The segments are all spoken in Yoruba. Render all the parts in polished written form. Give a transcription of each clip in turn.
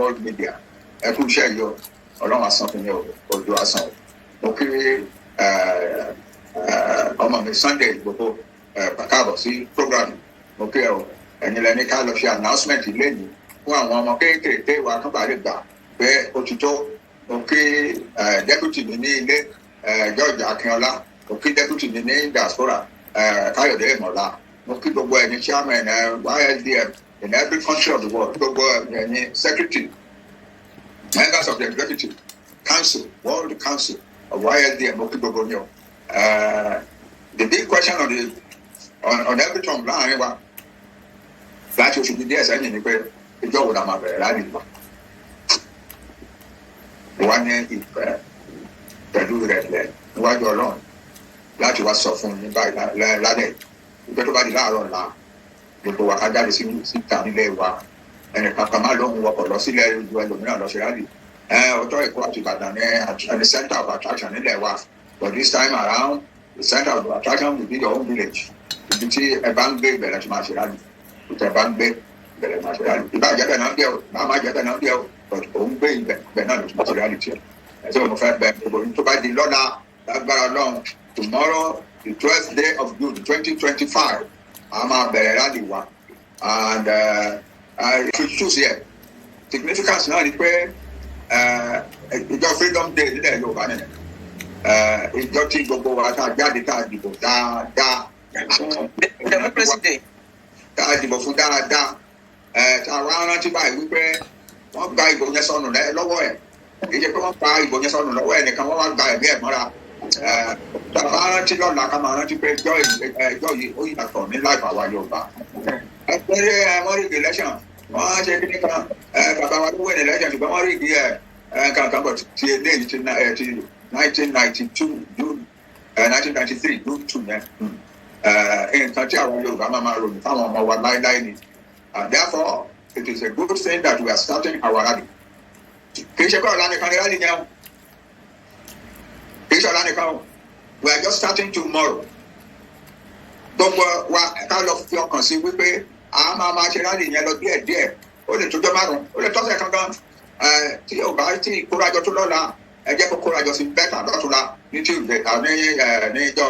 world media ẹ kú iṣẹ́ yìí o ọlọ́run àsan fún mi o ojú àsan o mo kí ọmọ mi Sunday Igboho káàbọ̀ sí program mo kí ẹ o ẹ̀yin lẹni ká lọ ṣe announcement lẹ́yìn fún àwọn ọmọ kéékèèké wa tó bá lè gbà pé ó ti tó mo kí deputy mi ní ilé George Akínọlá mo kí deputy mi ní diaspora Káyọ̀dé Ìmọ̀lá mo kí gbogbo ẹni chairman YSDM in every country of the world gbogbo ẹni secretary members of the executive council world council of YSDM mo kí gbogbo ní o the big question on every tongue láàrin wa láti oṣù bíi díẹ̀ sẹ́yìn ni pé ìjọ wo la máa bẹ̀rẹ̀ láàrin wa wá ní ìfẹ́ pẹ̀lú rẹ̀ lẹ̀ níwájú Ọlọ́run láti wá sọ fún yín báyìí lálẹ́ ìgbẹ́ tó bá di láàárọ̀ ọ̀la gbogbo wa ká jáde síta nílé wa ẹnì kankan má lóhun wọkọ̀ lọ sílẹ̀ ìlú ẹlòmíràn lọ sí rálì ọjọ́ Èkó àti Ìbàdàn ní the center of attraction nílẹ̀ wa but this time around the center of attraction will be your own village ibi tí ẹ bá ń gbé ìbẹ̀rẹ̀ tí máa ṣe rálì ìtẹ̀ bá ń gbé ìbẹ̀rẹ̀ máa ṣe rálì ìbá jẹ́ bẹ̀ náà ń bí ẹ o máa jẹ́ bẹ̀ náà ń bí ẹ o but òun gbé ìbẹ̀ náà ló ti máa ṣe rálì tiẹ̀ ẹ̀sẹ̀ mo fẹ́ bẹ̀ gbogbo tó bá di lọ́la lágbára Ọlọ́run tomorrow the 12th day of June 2025 a máa bẹ̀rẹ̀ rálì wa and to choose here significance náà ni pé ìjọ freedom day nílẹ̀ Yorùbá nìyẹn ìjọ tí gbogbo wa tá a jáde tá a dìbò dáadáa tá a dìbò fún dáadáa tá a wá rántí báyìí wípé wọ́n gba ìbò yẹn sọnù lọ́wọ́ ẹ̀ kì í ṣe pé wọ́n pa ìbò yẹn sọnù lọ́wọ́ ẹ̀ nìkan wọ́n wá gba ẹ̀mí ẹ̀ mọ́ra bàbá rántí lọ́la ká máa rántí pé ẹjọ́ yìí ó yàtọ̀ ní láìpẹ́ àwa Yorùbá ẹgbẹ́rẹ́ wọ́n rí election wọ́n ṣe kíní kan bàbá wa ló wẹ̀ ní election ṣùgbọ́n wọ́n rí ìdí kankan bọ̀ ti eléyìí ti 1992 June 1993 June 2 yẹn nǹkan tí àwọn Yorùbá máa ròyìn fáwọn ọmọ wa láéláé ni and therefore it is a good thing that we are starting our rally kì í ṣe pé ọ̀la nìkan ni rally yẹn o kì í ṣe ọ̀la nìkan o we are just starting tomorrow gbogbo wa ká lọ fi ọkàn sí wípé a máa ṣe rally yẹn lọ díẹ̀díẹ̀ ó lè tójọ́ márùn-ún ó lè tọ́sẹ̀ kankan tí Yorùbá tí ìkórajọ tó lọ́la ẹ jẹ́ kó kórajọ sí bẹ́tà lọ́tùnla ní Tuesday ní ìjọ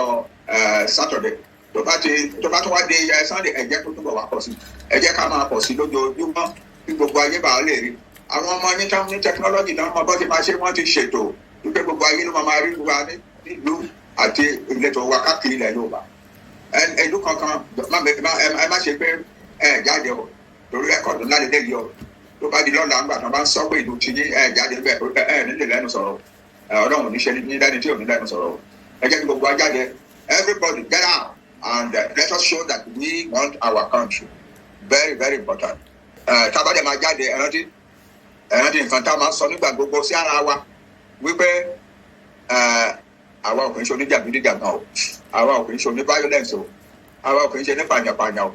Saturday tó bá tún wá dé Sunday ẹ jẹ́ kó túbọ̀ wá pọ̀ sí ẹ jẹ́ ká máa pọ̀ sí lójoojúmọ́ kí gbogbo ayé bá lè rí àwọn ọmọ ní technology náà mọ bọ́ ti máa ṣe wọ́n ti ṣètò wípé gbogbo ayé ló máa rí wa nílùú àti ìletò wa káàkiri ilẹ̀ Yorùbá ẹlú kankan ẹ má ṣe pé ẹ jáde o torí ẹ̀kọ́ ńlá lè léyìí o tó bá di lọ́la ńgbà tó bá ń sọ pé ìlú ti ní ẹ jáde bẹ́ẹ̀ ẹ nílé lẹ́nu sọ̀rọ̀ Ọlọ́run níṣẹ́ ní lẹ́ni tí ò ní lẹ́nu sọ̀rọ̀ ẹ jẹ́ kí gbogbo wa jáde everybody get out and let us show that we want our country very very important tábàdé máa jáde ẹ̀rántí nǹkan tá a máa sọ nígbà gbogbo sí ara wa wípé àwa ò kì í ṣe oníjàgídíjàgan o àwa ò kì í ṣe oní violence o àwa ò kì í ṣe ní pàyàpàyà o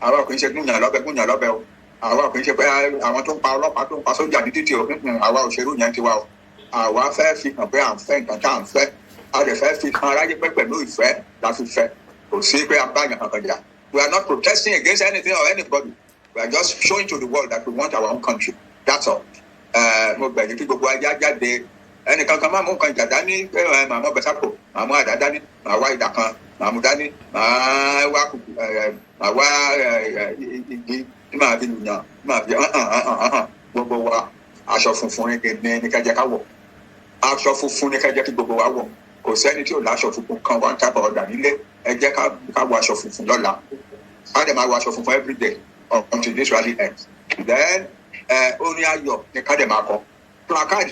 àwa ò kì í ṣe gúnyàn lọ́bẹ̀ o àwa ò kì í ṣe pé àwọn tó ń pa ọlọ́pàá tó ń pa sójà ní títì o àwa òṣèlú yẹn ti wá o àwa fẹ́ fi hàn pé à ń fẹ́ nǹkan tá à ń fẹ́ a lè fẹ́ fi hàn aráyé pé pẹ̀lú ìfẹ́ la fi fẹ́ kò sí pé a bá yàn kankan jà we are not protesting against anything or anybody we are just showing to the world that we want our own country that's all mo gbẹ̀yìn kí gbogbo ajá jáde ẹnìkan kan máa mú nǹkan ìjà dání pé màá mọ bẹ́sàpò màá mú àdá dání màá wá ìdà kan màá mú dání màá wá igi tí màá fi lùyàn màá fi gbogbo wa aṣọ funfun ní kájẹ ká wọ̀ aṣọ funfun ní kájẹ kí gbogbo wa wọ̀ kò sẹ́ni tí ò láṣọ funfun kan wá ń tábà ọ̀dà nílé ẹ jẹ́ ká wọ aṣọ funfun lọ́la á dẹ̀ máa wọ aṣọ funfun every day until this rally ends then orin ayọ̀ ní ká dẹ̀ máa kọ placard